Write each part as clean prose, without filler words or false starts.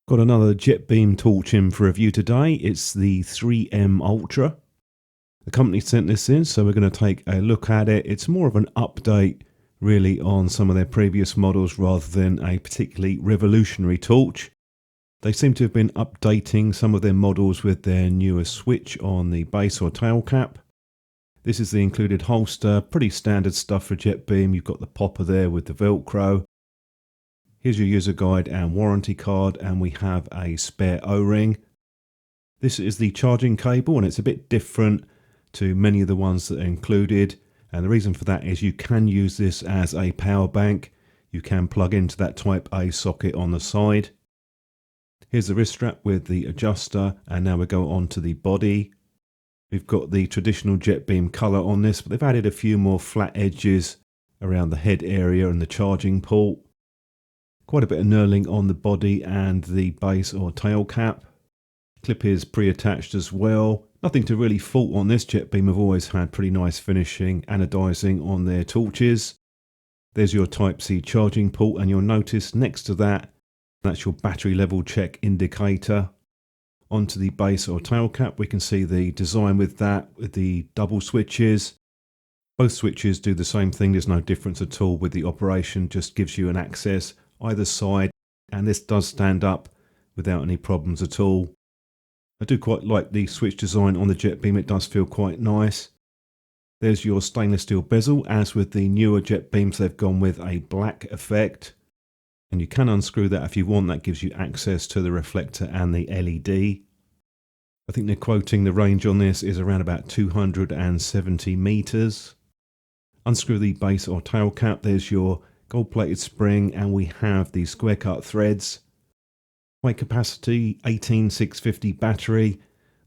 Got another JETBeam torch in for review today. It's the IIIM-ULTRA. The company sent this in, so we're going to take a look at it. It's more of an update really on some of their previous models rather than a particularly revolutionary torch. They seem to have been updating some of their models with their newer switch on the base or tail cap. This is the included holster, pretty standard stuff for JETBeam. You've got the popper there with the Velcro. Here's your user guide and warranty card, and we have a spare O-ring. This is the charging cable, and it's a bit different to many of the ones that are included. And the reason for that is you can use this as a power bank. You can plug into that Type A socket on the side. Here's the wrist strap with the adjuster, and now we go on to the body. We've got the traditional JETBeam colour on this, but they've added a few more flat edges around the head area and the charging port. Quite a bit of knurling on the body and the base or tail cap. Clip is pre-attached as well. Nothing to really fault on this. JETBeam have always had pretty nice finishing, anodizing on their torches. There's your Type-C charging port, and you'll notice next to that, that's your battery level check indicator. Onto the base or tail cap, we can see the design with that, with the double switches. Both switches do the same thing. There's no difference at all with the operation, just gives you an access either side, and this does stand up without any problems at all. I do quite like the switch design on the JETBeam. It does feel quite nice. There's your stainless steel bezel. As with the newer JETBeams, they've gone with a black effect, and you can unscrew that if you want. That gives you access to the reflector and the LED. I think they're quoting the range on this is around about 270 meters. Unscrew the base or tail cap. There's your gold plated spring, and we have the square cut threads. Weight capacity 18650 battery.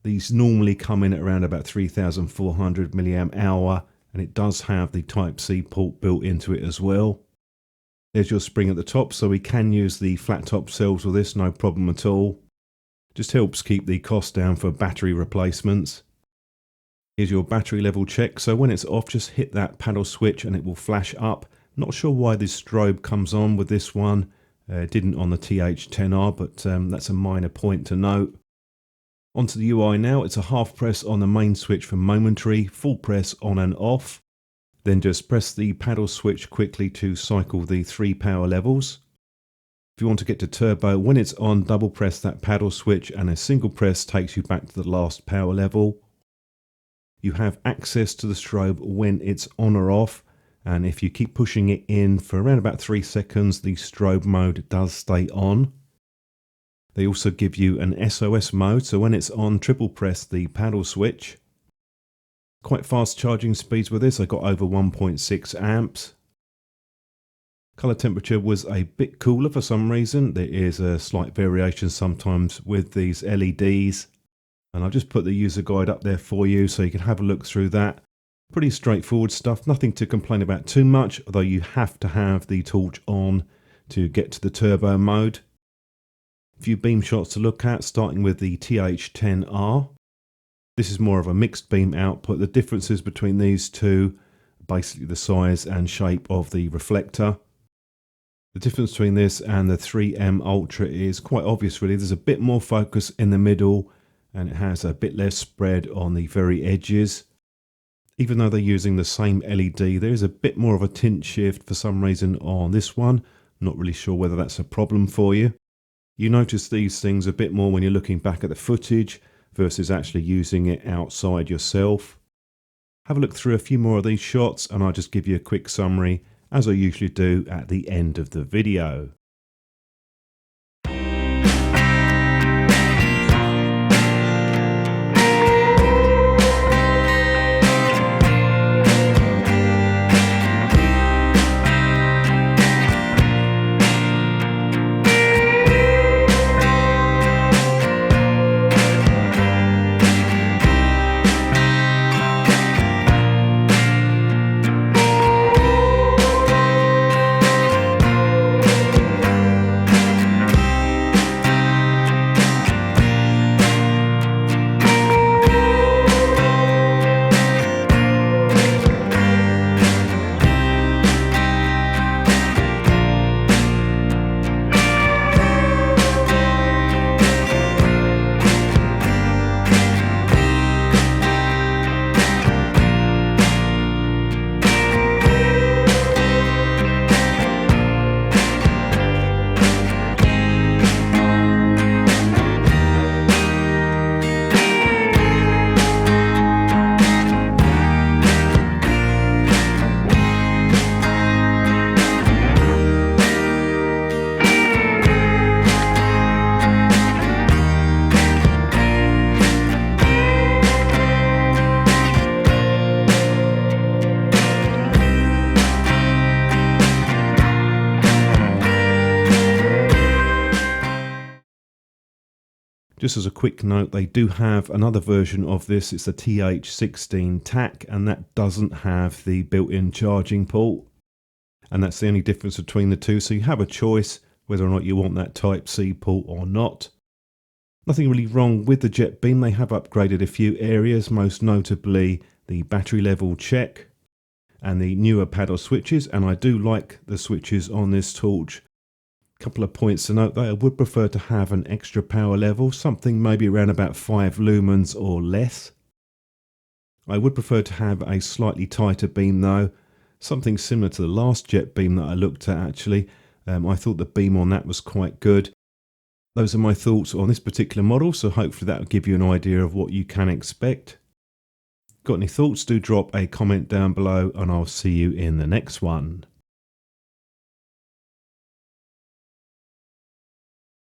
These normally come in at around about 3400 milliamp hour, and it does have the Type-C port built into it as well. There's your spring at the top, so we can use the flat top cells with this, no problem at all. Just helps keep the cost down for battery replacements. Here's your battery level check. So when it's off, just hit that paddle switch and it will flash up. Not sure why this strobe comes on with this one. It didn't on the TH10R, but that's a minor point to note. Onto the UI now. It's a half press on the main switch for momentary, full press on and off. Then just press the paddle switch quickly to cycle the 3 power levels. If you want to get to turbo, when it's on, double press that paddle switch, and a single press takes you back to the last power level. You have access to the strobe when it's on or off. And if you keep pushing it in for around about 3 seconds, the strobe mode does stay on. They also give you an SOS mode, so when it's on, triple press the paddle switch. Quite fast charging speeds with this. I got over 1.6 amps. Color temperature was a bit cooler for some reason. There is a slight variation sometimes with these LEDs. And I've just put the user guide up there for you so you can have a look through that. Pretty straightforward stuff, nothing to complain about too much, although you have to have the torch on to get to the turbo mode. A few beam shots to look at, starting with the TH10R. This is more of a mixed beam output. The differences between these two are basically the size and shape of the reflector. The difference between this and the IIIM-ULTRA is quite obvious really. There's a bit more focus in the middle, and it has a bit less spread on the very edges. Even though they're using the same LED, there is a bit more of a tint shift for some reason on this one. Not really sure whether that's a problem for you. You notice these things a bit more when you're looking back at the footage versus actually using it outside yourself. Have a look through a few more of these shots, and I'll just give you a quick summary, as I usually do at the end of the video. Just as a quick note, they do have another version of this. It's the TH16 TAC, and that doesn't have the built-in charging port. And that's the only difference between the two. So you have a choice whether or not you want that Type-C port or not. Nothing really wrong with the JETBeam. They have upgraded a few areas, most notably the battery level check and the newer paddle switches. And I do like the switches on this torch. Couple of points to note though, I would prefer to have an extra power level, something maybe around about 5 lumens or less. I would prefer to have a slightly tighter beam though, something similar to the last JETBeam that I looked at actually. I thought the beam on that was quite good. Those are my thoughts on this particular model, so hopefully that will give you an idea of what you can expect. Got any thoughts? Do drop a comment down below and I'll see you in the next one.